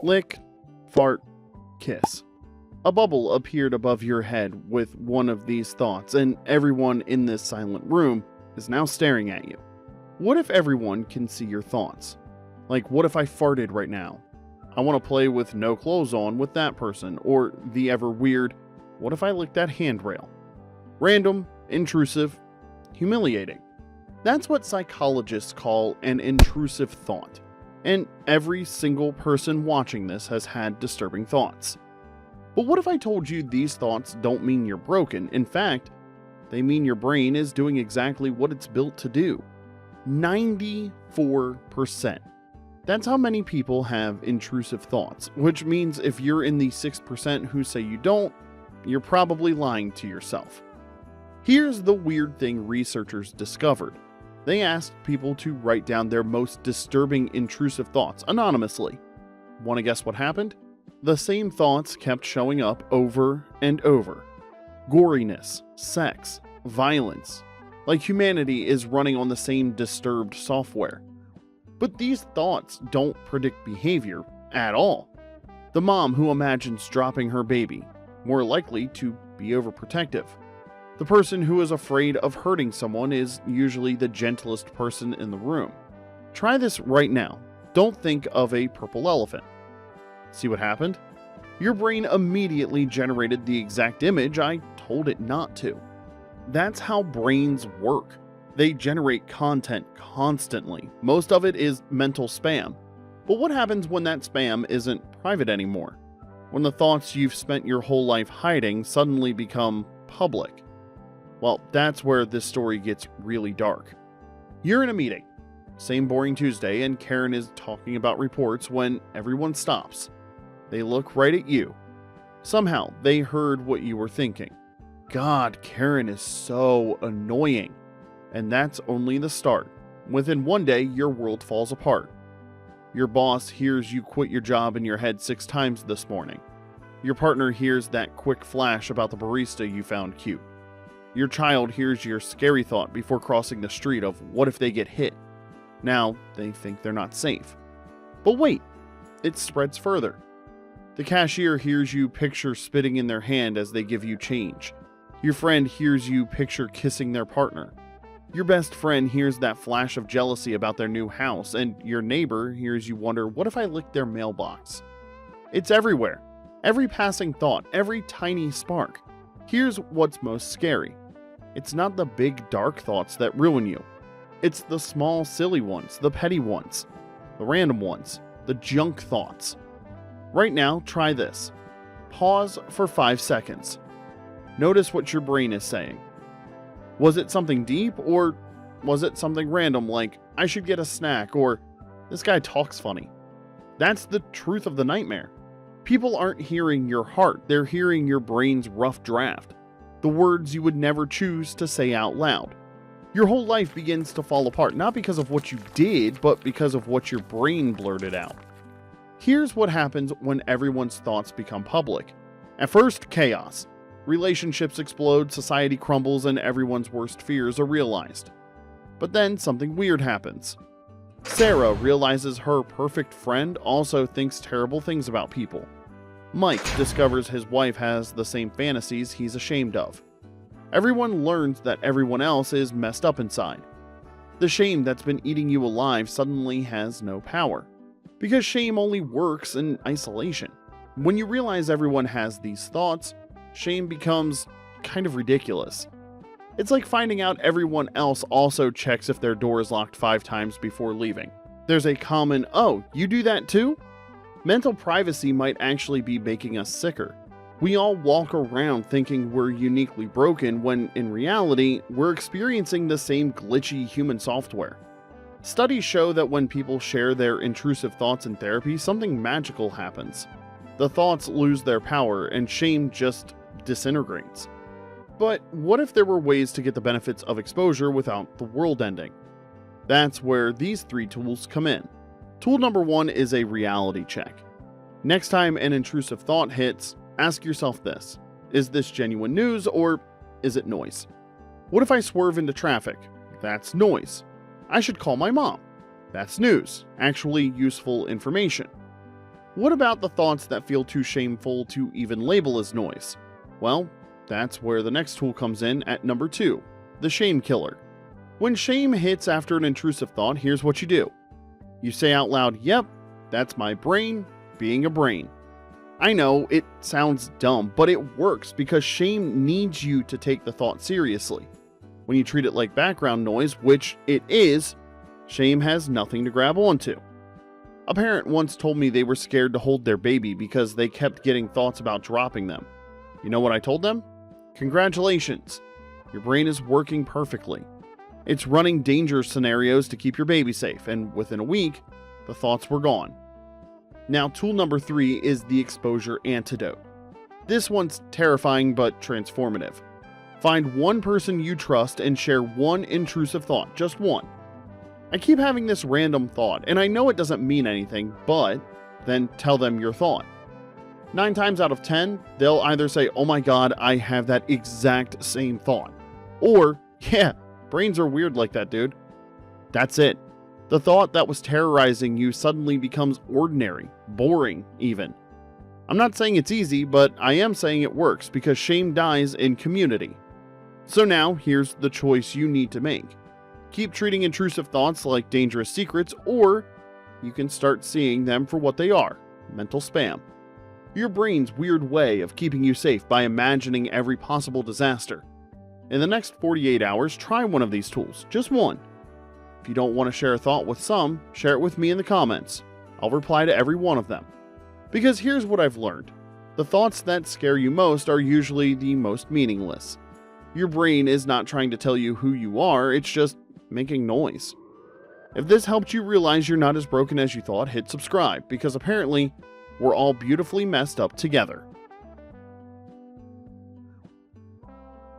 Lick, fart, kiss. A bubble appeared above your head with one of these thoughts, and everyone in this silent room is now staring at you. What if everyone can see your thoughts? Like, what if I farted right now? I want to play with no clothes on with that person, or the ever weird, what if I licked that handrail? Random, intrusive, humiliating. That's what psychologists call an intrusive thought. And every single person watching this has had disturbing thoughts. But what if I told you these thoughts don't mean you're broken? In fact, they mean your brain is doing exactly what it's built to do. 94%. That's how many people have intrusive thoughts, which means if you're in the 6% who say you don't, you're probably lying to yourself. Here's the weird thing researchers discovered. They asked people to write down their most disturbing intrusive thoughts anonymously. Want to guess what happened? The same thoughts kept showing up over and over. Goriness, sex, violence. Like humanity is running on the same disturbed software. But these thoughts don't predict behavior at all. The mom who imagines dropping her baby, more likely to be overprotective. The person who is afraid of hurting someone is usually the gentlest person in the room. Try this right now. Don't think of a purple elephant. See what happened? Your brain immediately generated the exact image I told it not to. That's how brains work. They generate content constantly. Most of it is mental spam. But what happens when that spam isn't private anymore? When the thoughts you've spent your whole life hiding suddenly become public? Well, that's where this story gets really dark. You're in a meeting. Same boring Tuesday, and Karen is talking about reports when everyone stops. They look right at you. Somehow, they heard what you were thinking. God, Karen is so annoying. And that's only the start. Within one day, your world falls apart. Your boss hears you quit your job in your head 6 times this morning. Your partner hears that quick flash about the barista you found cute. Your child hears your scary thought before crossing the street of what if they get hit. Now, they think they're not safe. But wait, it spreads further. The cashier hears you picture spitting in their hand as they give you change. Your friend hears you picture kissing their partner. Your best friend hears that flash of jealousy about their new house, and your neighbor hears you wonder, what if I licked their mailbox? It's everywhere. Every passing thought, every tiny spark. Here's what's most scary. It's not the big dark thoughts that ruin you. It's the small silly ones, the petty ones, the random ones, the junk thoughts. Right now, try this. Pause for 5 seconds. Notice what your brain is saying. Was it something deep, or was it something random like, I should get a snack, or this guy talks funny? That's the truth of the nightmare. People aren't hearing your heart, they're hearing your brain's rough draft. The words you would never choose to say out loud. Your whole life begins to fall apart, not because of what you did, but because of what your brain blurted out. Here's what happens when everyone's thoughts become public. At first, chaos. Relationships explode, society crumbles, and everyone's worst fears are realized. But then something weird happens. Sarah realizes her perfect friend also thinks terrible things about people. Mike discovers his wife has the same fantasies he's ashamed of. Everyone learns that everyone else is messed up inside. The shame that's been eating you alive suddenly has no power. Because shame only works in isolation. When you realize everyone has these thoughts, shame becomes kind of ridiculous. It's like finding out everyone else also checks if their door is locked 5 times before leaving. There's a common, oh, you do that too? Mental privacy might actually be making us sicker. We all walk around thinking we're uniquely broken when in reality, we're experiencing the same glitchy human software. Studies show that when people share their intrusive thoughts in therapy, something magical happens. The thoughts lose their power and shame just disintegrates. But what if there were ways to get the benefits of exposure without the world ending? That's where these 3 tools come in. Tool number 1 is a reality check. Next time an intrusive thought hits, ask yourself this. Is this genuine news or is it noise? What if I swerve into traffic? That's noise. I should call my mom. That's news, actually useful information. What about the thoughts that feel too shameful to even label as noise? Well, that's where the next tool comes in at number 2, the shame killer. When shame hits after an intrusive thought, here's what you do. You say out loud, "Yep, that's my brain being a brain." I know it sounds dumb, but it works because shame needs you to take the thought seriously. When you treat it like background noise, which it is, shame has nothing to grab onto. A parent once told me they were scared to hold their baby because they kept getting thoughts about dropping them. You know what I told them? Congratulations, your brain is working perfectly. It's running danger scenarios to keep your baby safe, and within a week, the thoughts were gone. Now, tool number 3 is the exposure antidote. This one's terrifying but transformative. Find one person you trust and share one intrusive thought, just one. I keep having this random thought, and I know it doesn't mean anything, but then tell them your thought. 9 times out of 10, they'll either say, "Oh my god, I have that exact same thought," or, "Yeah, brains are weird like that, dude." That's it. The thought that was terrorizing you suddenly becomes ordinary, boring even. I'm not saying it's easy, but I am saying it works because shame dies in community. So now, here's the choice you need to make. Keep treating intrusive thoughts like dangerous secrets, or you can start seeing them for what they are, mental spam. Your brain's weird way of keeping you safe by imagining every possible disaster. In the next 48 hours, try one of these tools, just one. If you don't want to share a thought with some, share it with me in the comments. I'll reply to every one of them. Because here's what I've learned. The thoughts that scare you most are usually the most meaningless. Your brain is not trying to tell you who you are, it's just making noise. If this helped you realize you're not as broken as you thought, hit subscribe, because apparently we're all beautifully messed up together.